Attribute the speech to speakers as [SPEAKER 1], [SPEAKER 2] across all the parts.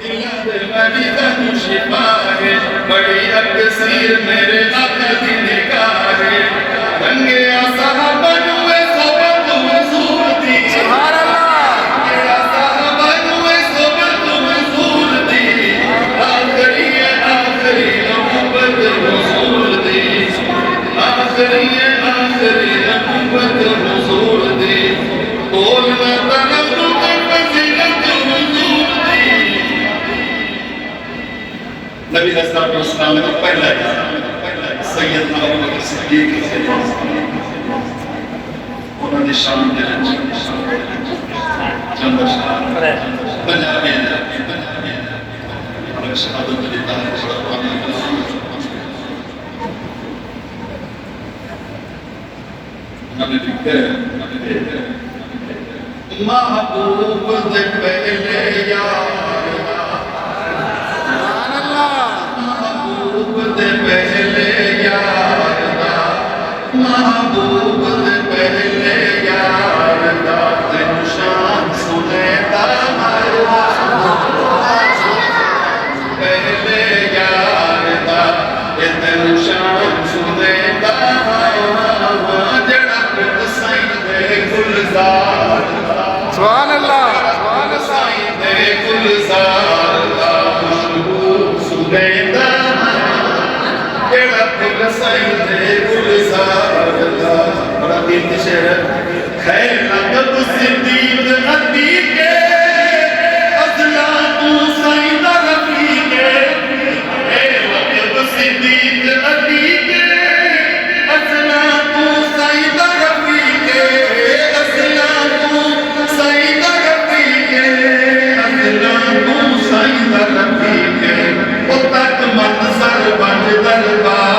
[SPEAKER 1] میری تن شفا ہے بڑی اکثیر میرے آقا دی نگاہ ہے رنگے صحابہ نوے صحبت حضور دی
[SPEAKER 2] سبحان اللہ
[SPEAKER 1] رنگے صحابہ نوے صحبت حضور دی آخری نبوت حضور دی آخری نبوت حضور دی بولنا تنظر فضیلت حضور دی نبی صلی اللہ علیہ وسلم نے پہلا سیدنا ابوبکر صدیق سے انہوں نے شام کے چند اشعار بنا میں اور شہادت دیتا ہے انہوں نے لکھا محبوب دے پہلے یار محبوب دے پہلے یار دا محبوب دے پہلے یار دا تین شان سنے دا پہلے یار دا تین شان سنے دا جڑا پت سائیں دے گلزار
[SPEAKER 2] سبحان اللہ سبحان اللہ
[SPEAKER 1] سائیں دے گلزار دا خوشبو سنے دا سائیں دے گلزار دا بڑا دین شعر خیر لقب صدیق عتیق ازلا تو سائیں دا رفیق خیر لقب صدیق عتیق ازلا تو سائیں دا رفیق ازلا تو سائیں دا رفیق ازلا تو سائیں دا رفیق او تک منظر بن دربار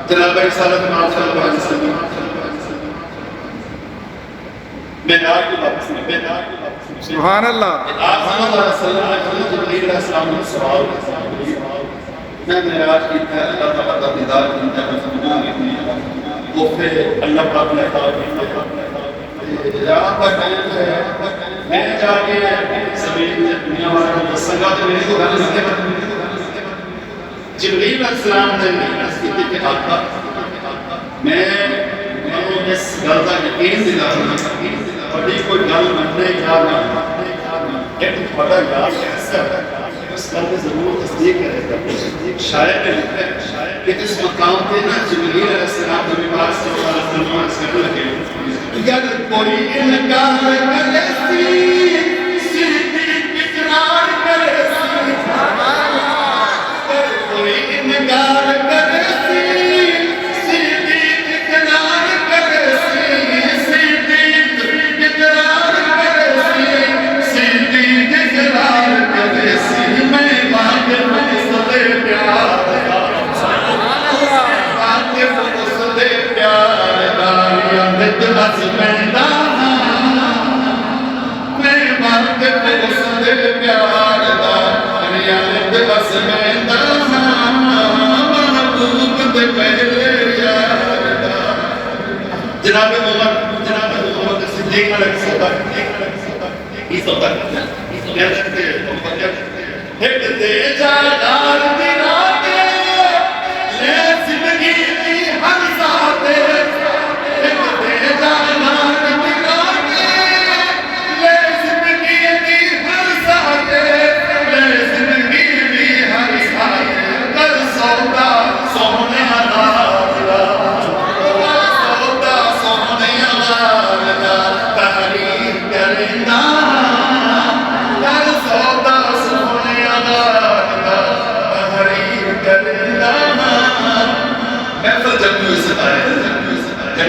[SPEAKER 1] جناب رسالت امام صلی اللہ علیہ وسلم بیدار کی واپس نہیں
[SPEAKER 2] سبحان اللہ
[SPEAKER 1] آپ صلی اللہ علیہ وسلم نے جبریل علیہ السلام نے سوال میں معراج کی تھا اللہ تعالیٰ کا دیدار کی تھا وہ پھر اللہ پاک نے کہا کہ یہاں پر ٹائم ہے میں جا کے زمین دنیا والوں کو سنگا تو میرے کو گھر نہیں جبریل علیہ السلام نے عرض کی تھی کہ آقا میں اس گل کا یقین دلانا بڑی کوئی گل مننے یا نہ ایک بڑا یاد ایسا ہے اس گل میں ضرور تصدیق کرے گا شاید کہ اس مقام پہ نا جبریل علیہ السلام نبی پاک صلی اللہ علیہ وسلم سے کہنے لگے اگر کوئی انکار کرے صدیق اقرار کرے کوئی انکار کرے صدیق اقرار کرے صدیق اقرار کرے صدیق اقرار کرے میں واقف اس دے پیار واقف اس دے پیار داریا مدرس پیدا میں واقف اس دے پیار داریا مدرس پیدا جناب عمر صدیق علیہ السلام اس وقت ایک دے جادار دی راتے لے زندگی دی ہر ذاتے ایک دے جادار دی راتے لے زندگی دی ہر ذاتے لے زندگی دی ہر ذاتے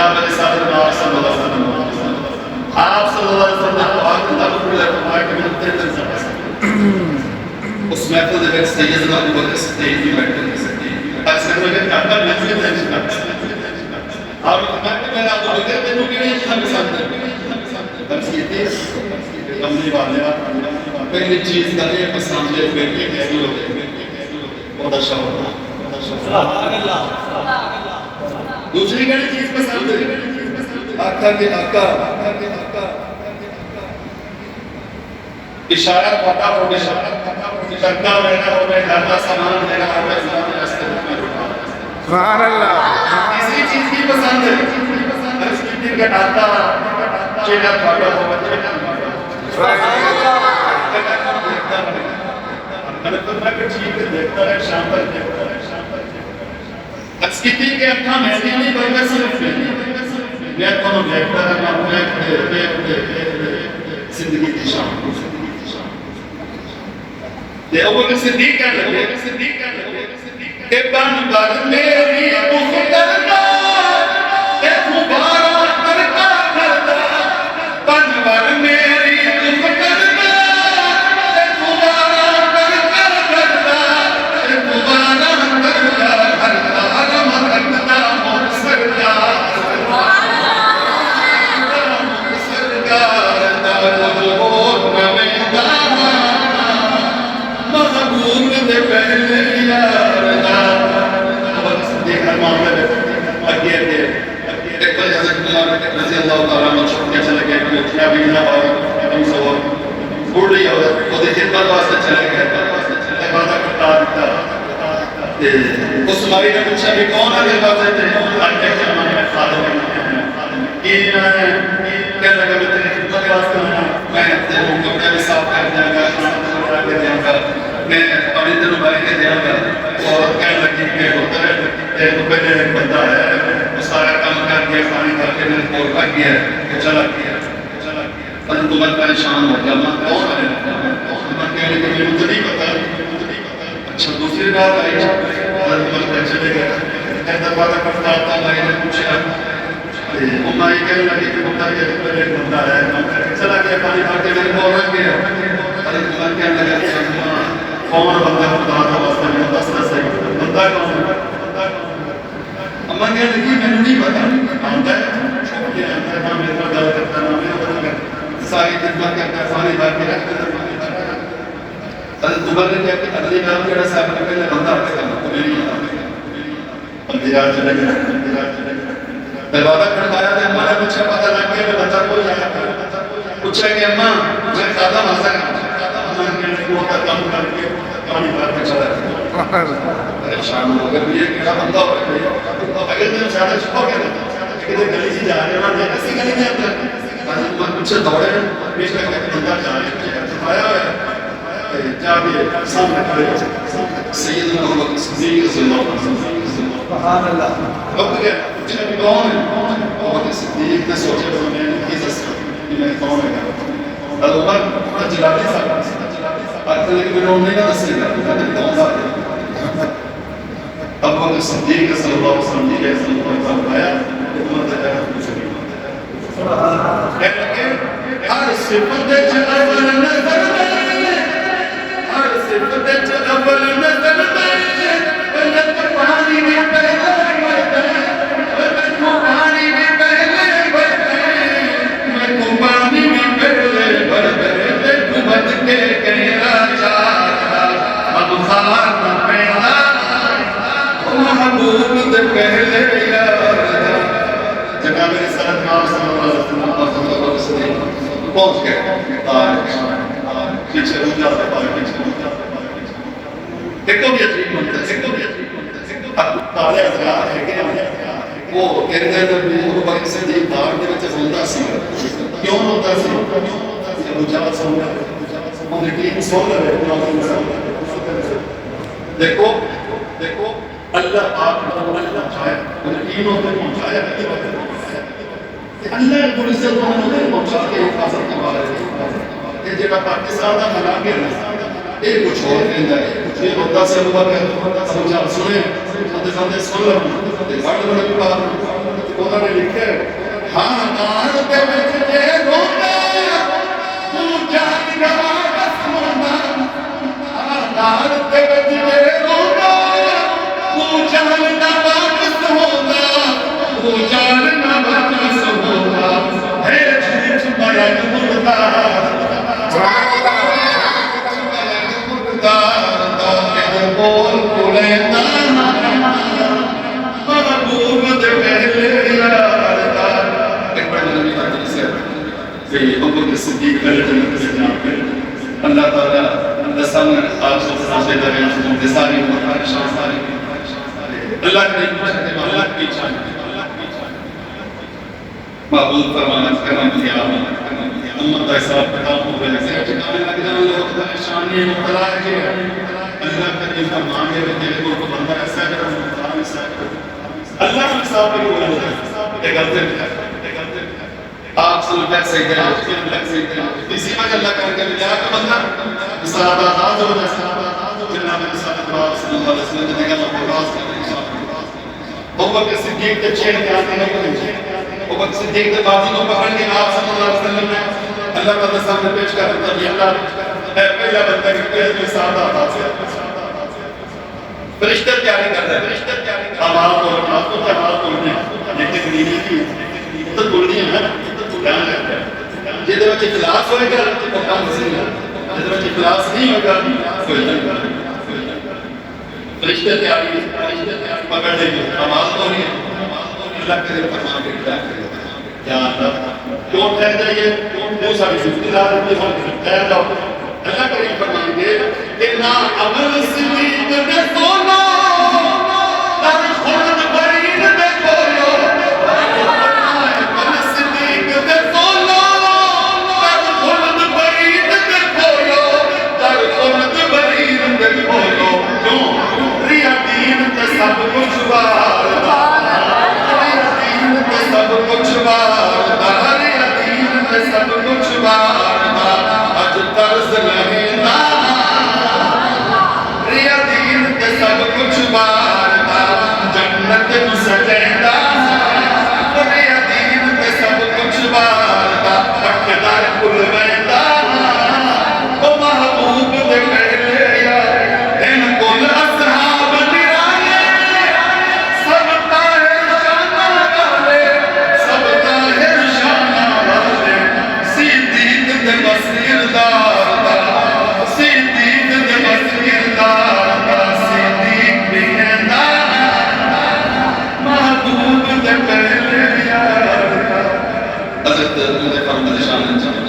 [SPEAKER 1] جناب علیہ صاحب صلی اللہ علیہ وسلم آپ صلی اللہ علیہ وسلم نے بات فرمایا کہ میں تیرے سے پسند اس محفل دے وچ سیدنا ابو بکر صدیق بھی بیٹھے تھے اس نے کہا کہ میں سے نہیں کرتا اور میں میرا ابو بکر تینوں کی نہیں پسند ہے بس یہ تھی کملی والے پہلی چیز کرے پسند ہے بیٹے کیسی ہو گئی بہت اچھا ہوتا سبحان اللہ دوسری کڑی چیز پسند ہے آقا کے آقا اشارہ پتا ہو گیا شکا میرا ہو گیا گھرنا سامان میرا ہو گیا زمان رستے میں
[SPEAKER 2] سبحان اللہ
[SPEAKER 1] تیسری چیز کی پسند ہے اس کی دن کا ڈاتا چینا پھاٹا ہو گیا
[SPEAKER 2] سبحان اللہ
[SPEAKER 1] میں کچھ چیز دیکھتا ہے شام پر دیکھتا ہے اسکتی کے اکھا میں نہیں بلکہ صرف میں کو دیکھتا ہے میں زندگی کی شام دے ابو بکر صدیق کہنے لگے کہ بن بر میری مخترنا اے مبارک کرتا کرتا بن بر میری مخترنا اے مبارک کرتا کرتا اے مبارک کرتا کرتا علم کرتا مصرکا مصرکا دارود نمیدہ محبوب دے پہلے یارنا بہت صدیق معاملے میں اگے ایک بار حضرت عمر رضی اللہ تعالیٰ عنہ چھوٹے چلے گئے کہ کیا بھی نہ اور ہم سب بوڑھ لی اور وہ دیکھے پر واسطے چلے گئے عبادت کرتا دیتا اس ماری نے پوچھا کہ کون ہے عبادت ہے آج دیکھ کے ہمارے خادم کہنے لگا میں تیری خدمت واسطے میں تیرے کپڑے بھی صاف کر دیا گا کھانا کر دیا گا میں پانی تیرے بھائی کے دیا گا اور کہنے لگی کہ ہوتا ہے تو پہلے ایک بندہ ہے وہ سارا کام کر دیا پانی کر کے میں نے کور کر گیا کہ چلا کیا پرنتو میں پریشان ہو گیا میں کون ہے میں کہنے لگی کہ مجھے نہیں پتا اچھا دوسری بات آئی میں چلے گیا دروازہ کرتا آتا بھائی نے پوچھا وہ مائی کہنے لگی کہ بتا یہ پہلے ایک بندہ ہے چلا گیا پانی کر کے میرے کو رکھ گیا پرنتو میں کہنے لگا کون بندہ خدا کا واسطہ میں دس دس ہے بندہ کون ہے اما کہنے لگی میں نے نہیں پتا آتا ہے چھوٹ گیا نہ میرے پر گل کرتا نہ میرے پر گل ساری خدمت کرتا پانی بھر کے رکھتا دوبارہ نے کہا کہ اگلی نام کہنا صاحب نے پہلے بندہ آتے کرنا تو میری اندھیرا چلے گیا دروازہ کھڑکایا تو اماں نے پوچھا پتہ لگ گیا کہ بندہ کوئی آیا پوچھا کہ اماں میں خادم حسن اماں نے کہا وہ کا کام کر کے پانی بھر کے چلا گیا پریشان ہو گیا یہ کیڑا بندہ ہو گیا اگر میں زیادہ چھپا گیا کہ گلی سے جا رہے ہیں ایسی گلی میں آتا ہے پوچھا دوڑے پیش کر کے بندہ جا رہے ہیں چھپایا ہوا ہے جا بھی سامنے کھڑے سیدنا ابو بکر صدیق رضی اللہ عنہ سبحان اللہ رب گیا پوچھا کہ کون ہے ابو بکر صدیق نے سوچا کہ میں نے عزت کہ میں کون ہے ابو بکر جلالی صاحب آتے لیکن میں نے انہیں نہ دسے گا میں نے کون بات ہے ابو بکر صدیق صلی اللہ علیہ وسلم نے صلی اللہ علیہ وسلم آیا حکومت ہے سبحان اللہ ہر صفت اول نظر ہر صفت اول نظر میں پانی میں پہلے پانی میں پہلے میں پانی میں پہلے بد کے کہنا چاہتا اب خار نہ پہلا محبوب دے پہلے یار جناب رسالت نام صلی اللہ علیہ وسلم پہنچ گئے پیچھے رو جاتے پیچھے رو جاتے ایک تو بھی عجیب منتظر اب تالے حضرات ہے کہ وہ کہتے ہیں کہ ابو بکر صدیق دار دے وچ ہوندا سی کیوں ہوندا سی ابو جہل سن وہ ٹیم سن رہے دیکھو دیکھو اللہ پاک کو اللہ چاہے ٹیموں تک پہنچایا اللہ رب العزت کو پہنچا کے حفاظت کروا رہے ہیں جڑا پاکستان دا منا کے ایک کچھ اور کہندا ہے یہ بندہ سے ابو بکر ابو جہل سنے تے سن لو تے گھر بڑے پا ਉਹਨਾਂ ਨੇ ਲਿਖਿਆ ਖਾਨਦਾਨ ਦੇ ਵਿੱਚ ਜੇ ਰੋਂਦਾ ਤੂੰ ਜਾਨ ਗਵਾ ਕਸਮਾਂ ਖਾਨਦਾਨ ਦੇ ਵਿੱਚ ਜੇ ਰੋਂਦਾ ਤੂੰ ਜਾਨ ਗਵਾ ਕਸਮਾਂ ਤੂੰ ਜਾਨ ਗਵਾ ਕਸਮਾਂ ਹੈ ਝੂਠ ਮਰਨ ਮੁਰਦਾ بول بولنا محبوب دے پہلے یار ایک بار نبی کا سے کہ ابو بکر صدیق علیہ السلام اللہ تعالی دسان آپ سے سامنے درے دساری مکان شاہساری اللہ نے اللہ کی جان محبوب فرمانا کرم کیا امت صاحب کا ہو گئے سے ٹھکانے لگ جانے لوگ شان یہ مبتلا ہے اللہ کریم کا مانگے ہوئے دل کو بندہ ایسا کرو اللہ کے صاحب کو بولے ایک غلطی آپ سنتے ہیں سیدھے اسی وجہ اللہ کر کے لیا کہ بندہ صحابہ آزاد ہو جائے جناب صلی اللہ علیہ وسلم نے کہا مقراض کرنے ابو بکر صدیق کے چھیڑ کے آتے نہیں کریں ابو بکر صدیق کے بازی کو پکڑ کے آپ صلی اللہ علیہ وسلم نے اللہ تعالیٰ سامنے پیش کر دیا اللہ پہلا بندہ کہ پہلے صحابہ آزاد سے فرشتہ تیاری کر رہا ہے آواز کو جواب بولنے لیکن نیلی کی تو بولنی ہے دھیان رکھتا ہے جیسے بچے اخلاص ہوئے گا وہ کام نہیں ہے جیسے بچے اخلاص نہیں ہوگا کوئی نہیں فرشتہ تیاری پکڑ دیں گے آواز تو نہیں ہے اللہ کرے فرمان کے اطاعت کرے یا اللہ کیوں ٹھہر جائیے وہ ساری زندگی دار ہوتی ہے ٹھہر جاؤ اللہ کریم فرمائیں گے کہ نا عمل صدیق دے سونا در خلد برین دے کھولو عمل صدیق دے سونا در خلد برین دے کھولو در خلد برین دے کھولو کیوں ریا دین تے سب کچھ واردا ریا دین تے سب کچھ واردا ریا دین تے سب کچھ واردا اج طرز لہنا ریا دین تے سب کچھ واردا جنت نو سجیدا ریا دین تے سب کچھ واردا پکدار کل ویندا او محبوب دے پہلے یار ان کل اصحاب نرانے سب طاہر شانہ والے سب طاہر شانہ والے صدیق دے مسیر دار صدیق دے مسیر دار صدیق بھی ہے محبوب دے پہلے یار حضرت فرماتے شان